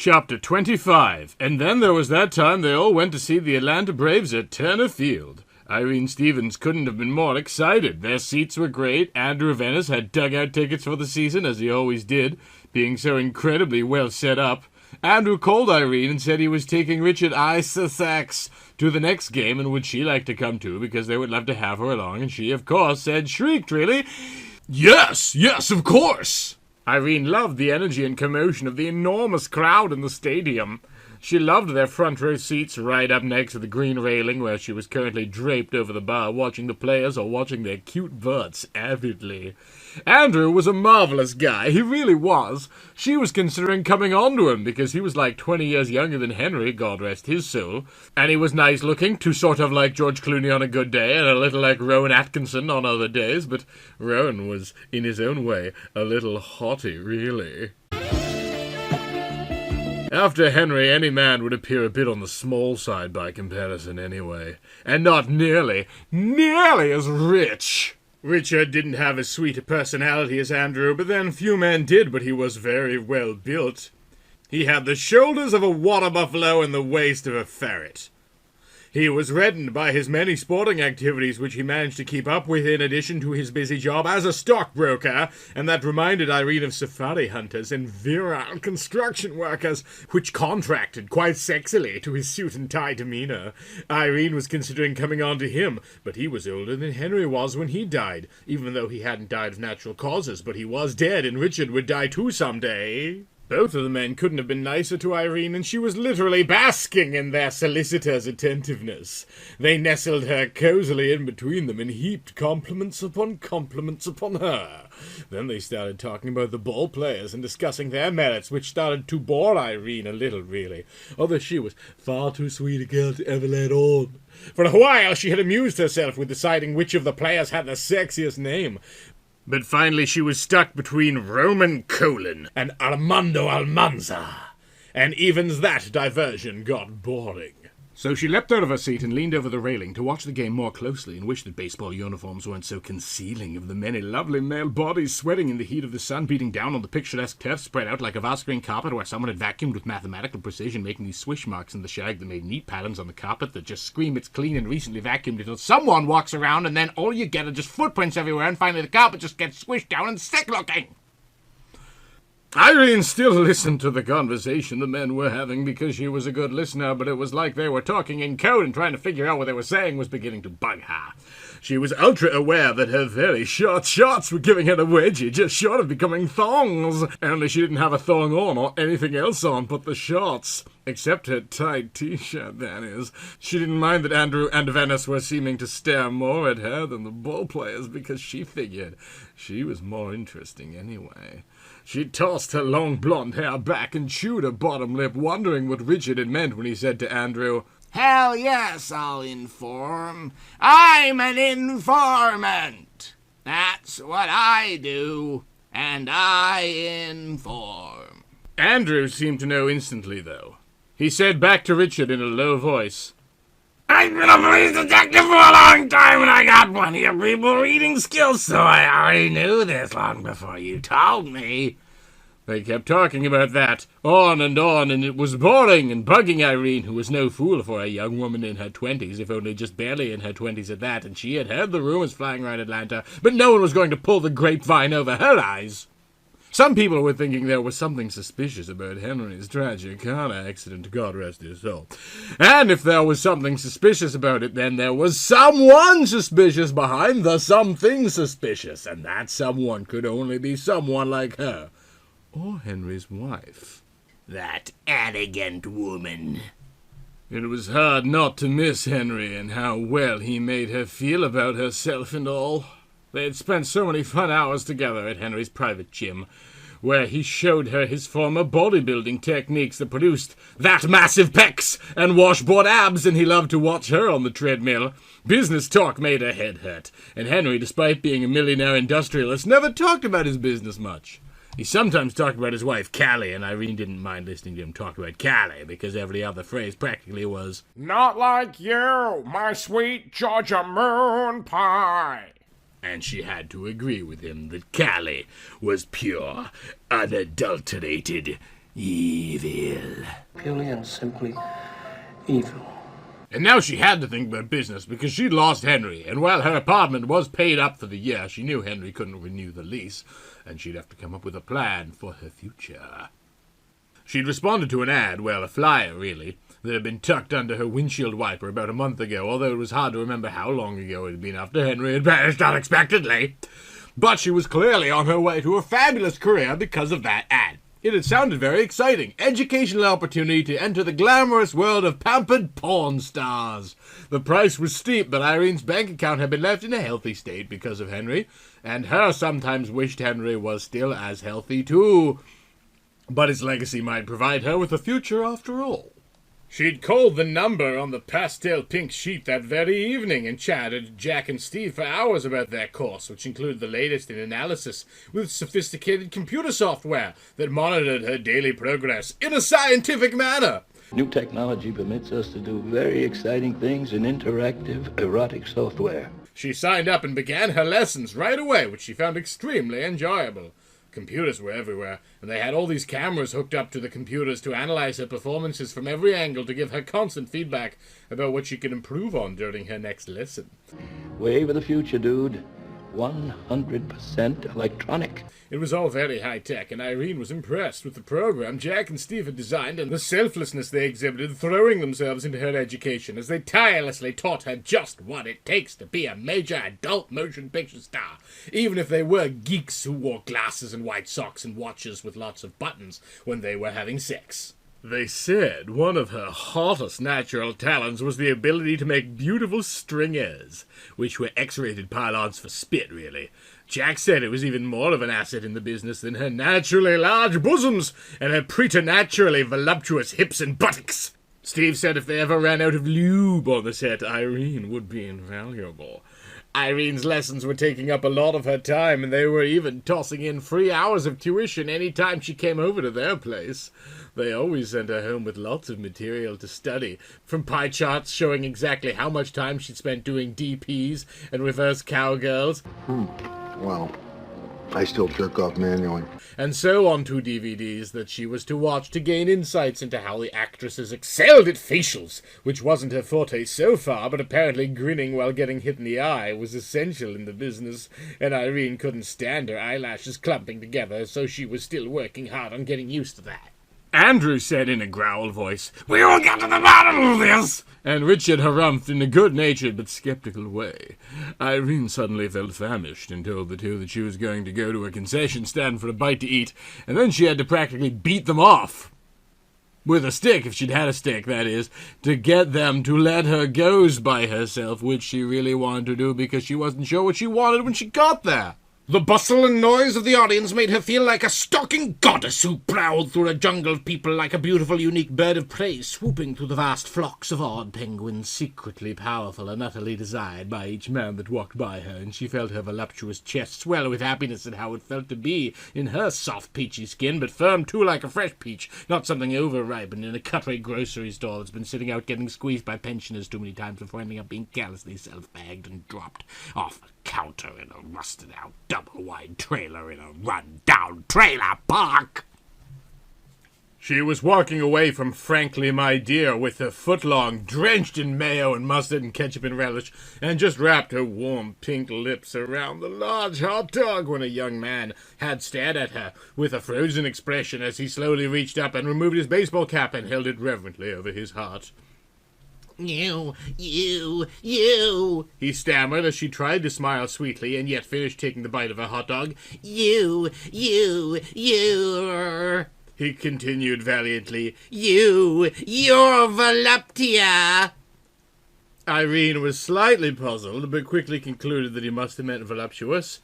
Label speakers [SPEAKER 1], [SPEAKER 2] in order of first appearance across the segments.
[SPEAKER 1] Chapter 25. And then there was that time they all went to see the Atlanta Braves at Turner Field. Irene Stevens couldn't have been more excited. Their seats were great. Andrew Venice had dugout tickets for the season, as he always did, being so incredibly well set up. Andrew called Irene and said he was taking Richard Isaacs to the next game, and would she like to come too, because they would love to have her along, and she, of course, shrieked, really, "Yes, of course!" Irene loved the energy and commotion of the enormous crowd in the stadium. She loved their front row seats right up next to the green railing where she was currently draped over the bar watching the players or watching their cute butts avidly. Andrew was a marvelous guy, he really was. She was considering coming on to him because he was like 20 years younger than Henry, God rest his soul. And he was nice looking, too sort of like George Clooney on a good day and a little like Rowan Atkinson on other days, but Rowan was, in his own way, a little haughty, really. After Henry, any man would appear a bit on the small side by comparison anyway, and not nearly as rich. Richard didn't have as sweet a personality as Andrew, but then few men did, but he was very well built. He had the shoulders of a water buffalo and the waist of a ferret. He was reddened by his many sporting activities which he managed to keep up with in addition to his busy job as a stockbroker, and that reminded Irene of safari hunters and virile construction workers, which contracted quite sexily to his suit and tie demeanor. Irene was considering coming on to him, but he was older than Henry was when he died, even though he hadn't died of natural causes, but he was dead, and Richard would die too someday. Both of the men couldn't have been nicer to Irene, and she was literally basking in their solicitor's attentiveness. They nestled her cozily in between them and heaped compliments upon her. Then they started talking about the ball players and discussing their merits, which started to bore Irene a little, really, although she was far too sweet a girl to ever let on. For a while she had amused herself with deciding which of the players had the sexiest name. But finally she was stuck between Roman Colon and Armando Almanza, and even that diversion got boring. So she leapt out of her seat and leaned over the railing to watch the game more closely and wished that baseball uniforms weren't so concealing of the many lovely male bodies sweating in the heat of the sun beating down on the picturesque turf spread out like a vast green carpet where someone had vacuumed with mathematical precision, making these swish marks in the shag that made neat patterns on the carpet that just scream it's clean and recently vacuumed until someone walks around and then all you get are just footprints everywhere and finally the carpet just gets swished down and sick looking. Irene still listened to the conversation the men were having because she was a good listener, but it was like they were talking in code and trying to figure out what they were saying was beginning to bug her. She was ultra aware that her very short shorts were giving her a wedgie just short of becoming thongs, only she didn't have a thong on or anything else on but the shorts. Except her tight t-shirt, that is. She didn't mind that Andrew and Venice were seeming to stare more at her than the ball players because she figured she was more interesting anyway. She tossed her long blonde hair back and chewed her bottom lip, wondering what Richard had meant when he said to Andrew, "Hell yes, I'll inform. I'm an informant. That's what I do, and I inform." Andrew seemed to know instantly, though. He said back to Richard in a low voice, "I've been a police detective for a long time, and I got plenty of people reading skills, so I already knew this long before you told me." They kept talking about that, on, and it was boring and bugging Irene, who was no fool for a young woman in her 20s, if only just barely in her 20s at that, and she had heard the rumors flying around Atlanta, but no one was going to pull the grapevine over her eyes. Some people were thinking there was something suspicious about Henry's tragic car accident, God rest his soul. And if there was something suspicious about it, then there was someone suspicious behind the something suspicious, and that someone could only be someone like her, or Henry's wife. That arrogant woman. It was hard not to miss Henry and how well he made her feel about herself and all. They had spent so many fun hours together at Henry's private gym, where he showed her his former bodybuilding techniques that produced that massive pecs and washboard abs, and he loved to watch her on the treadmill. Business talk made her head hurt, and Henry, despite being a millionaire industrialist, never talked about his business much. He sometimes talked about his wife, Callie, and Irene didn't mind listening to him talk about Callie, because every other phrase practically was, "Not like you, my sweet Georgia moon pie." And she had to agree with him that Callie was pure, unadulterated evil.
[SPEAKER 2] Purely and simply evil.
[SPEAKER 1] And now she had to think about business because she'd lost Henry, and while her apartment was paid up for the year, she knew Henry couldn't renew the lease, and she'd have to come up with a plan for her future. She'd responded to an ad, well, a flyer, really, that had been tucked under her windshield wiper about a month ago, although it was hard to remember how long ago it had been after Henry had vanished unexpectedly. But she was clearly on her way to a fabulous career because of that ad. It had sounded very exciting. Educational opportunity to enter the glamorous world of pampered porn stars. The price was steep, but Irene's bank account had been left in a healthy state because of Henry, and her sometimes wished Henry was still as healthy too. But his legacy might provide her with a future after all. She'd called the number on the pastel pink sheet that very evening and chatted to Jack and Steve for hours about their course, which included the latest in analysis with sophisticated computer software that monitored her daily progress in a scientific manner.
[SPEAKER 3] New technology permits us to do very exciting things in interactive, erotic software.
[SPEAKER 1] She signed up and began her lessons right away, which she found extremely enjoyable. Computers were everywhere, and they had all these cameras hooked up to the computers to analyze her performances from every angle to give her constant feedback about what she could improve on during her next lesson.
[SPEAKER 3] Wave of the future, dude. 100% electronic.
[SPEAKER 1] It was all very high-tech, and Irene was impressed with the program Jack and Steve had designed and the selflessness they exhibited throwing themselves into her education as they tirelessly taught her just what it takes to be a major adult motion picture star, even if they were geeks who wore glasses and white socks and watches with lots of buttons when they were having sex. They said one of her hottest natural talents was the ability to make beautiful stringers, which were X-rated pylons for spit, really. Jack said it was even more of an asset in the business than her naturally large bosoms and her preternaturally voluptuous hips and buttocks. Steve said if they ever ran out of lube on the set, Irene would be invaluable. Irene's lessons were taking up a lot of her time, and they were even tossing in free hours of tuition any time she came over to their place. They always sent her home with lots of material to study, from pie charts showing exactly how much time she'd spent doing DPs and reverse cowgirls.
[SPEAKER 4] Well, I still jerk off manually.
[SPEAKER 1] And so on to DVDs that she was to watch to gain insights into how the actresses excelled at facials, which wasn't her forte so far, but apparently grinning while getting hit in the eye was essential in the business, and Irene couldn't stand her eyelashes clumping together, so she was still working hard on getting used to that. Andrew said in a growl voice, "We will get to the bottom of this!" And Richard harumphed in a good-natured but skeptical way. Irene suddenly felt famished and told the two that she was going to go to a concession stand for a bite to eat, and then she had to practically beat them off. With a stick, if she'd had a stick, that is, to get them to let her go by herself, which she really wanted to do because she wasn't sure what she wanted when she got there. The bustle and noise of the audience made her feel like a stalking goddess who prowled through a jungle of people like a beautiful, unique bird of prey, swooping through the vast flocks of odd penguins, secretly powerful and utterly desired by each man that walked by her, and she felt her voluptuous chest swell with happiness at how it felt to be in her soft, peachy skin, but firm too like a fresh peach, not something over-ripened in a cut-rate grocery store that's been sitting out getting squeezed by pensioners too many times before ending up being carelessly self-bagged and dropped off a counter in a rusted-out double-wide trailer in a run-down trailer park. She was walking away from Frankly My Dear with her footlong, drenched in mayo and mustard and ketchup and relish, and just wrapped her warm pink lips around the large hot dog when a young man had stared at her with a frozen expression as he slowly reached up and removed his baseball cap and held it reverently over his heart. You, he stammered as she tried to smile sweetly and yet finished taking the bite of a hot dog. You, he continued valiantly. You're voluptia. Irene was slightly puzzled, but quickly concluded that he must have meant voluptuous.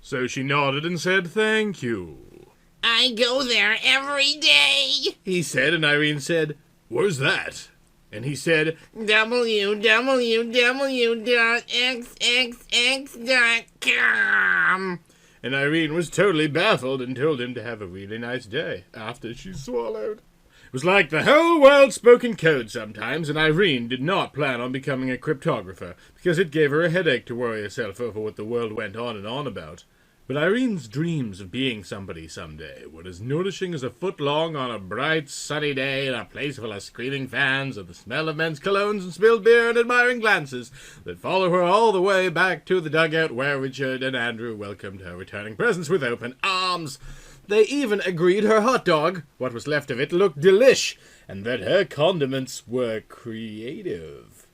[SPEAKER 1] So she nodded and said thank you. I go there every day, he said, and Irene said, where's that? And he said, www.xxx.com. And Irene was totally baffled and told him to have a really nice day after she swallowed. It was like the whole world spoke in code sometimes, and Irene did not plan on becoming a cryptographer because it gave her a headache to worry herself over what the world went on and on about. But Irene's dreams of being somebody someday were as nourishing as a foot long on a bright, sunny day in a place full of screaming fans and the smell of men's colognes and spilled beer and admiring glances that follow her all the way back to the dugout where Richard and Andrew welcomed her returning presents with open arms. They even agreed her hot dog, what was left of it, looked delish, and that her condiments were creative.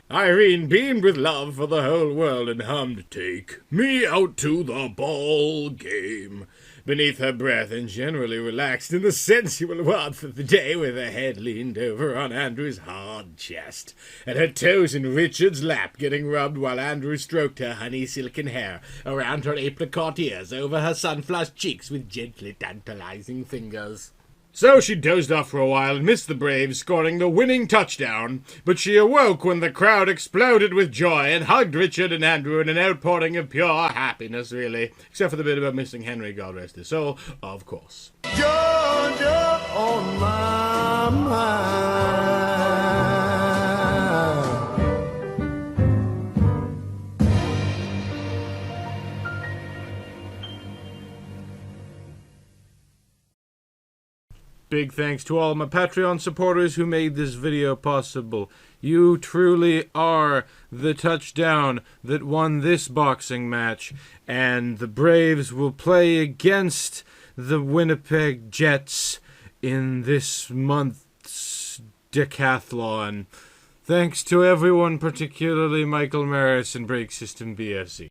[SPEAKER 1] Irene beamed with love for the whole world and hummed, "Take me out to the ball game," beneath her breath, and generally relaxed in the sensual warmth of the day with her head leaned over on Andrew's hard chest, and her toes in Richard's lap getting rubbed while Andrew stroked her honey silken hair around her apricot ears over her sun-flushed cheeks with gently tantalizing fingers. So she dozed off for a while and missed the Braves scoring the winning touchdown, but she awoke when the crowd exploded with joy and hugged Richard and Andrew in an outpouring of pure happiness, really. Except for the bit about missing Henry, God rest his soul, of course.
[SPEAKER 5] Georgia on my mind.
[SPEAKER 1] Big thanks to all my Patreon supporters who made this video possible. You truly are the touchdown that won this boxing match, and the Braves will play against the Winnipeg Jets in this month's decathlon. Thanks to everyone, particularly Michael Maris and Break System BFC.